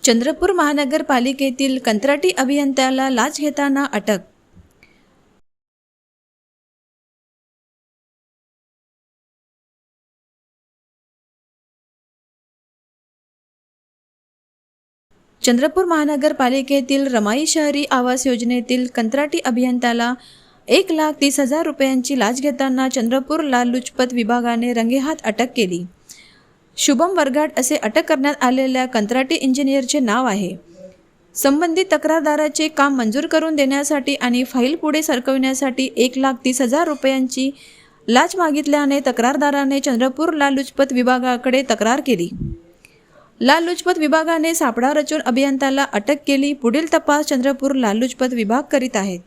चंद्रपूर महानगरपालिकेतील कंत्राटी अभियंत्याला लाच घेताना अटक। चंद्रपूर महानगरपालिकेतील रमाई शहरी आवास योजनेतील कंत्राटी अभियंत्याला 1,30,000 रुपयांची लाच घेताना चंद्रपूर लाचलुचपत विभागाने रंगेहात अटक केली। शुभम वरघाट असे अटक करण्यात आलेल्या कंत्राटी इंजिनियरचे नाव आहे। संबंधित तक्रारदाराचे काम मंजूर करून देण्यासाठी आणि फाईल पुढे सरकविण्यासाठी 1,30,000 रुपयांची लाच मागितल्याने तक्रारदाराने चंद्रपूर लाचलुचपत विभागाकडे तक्रार केली। लाचलुचपत विभागाने सापळा रचून अभियंत्याला अटक केली। पुढील तपास चंद्रपूर लाचलुचपत विभाग करीत आहेत।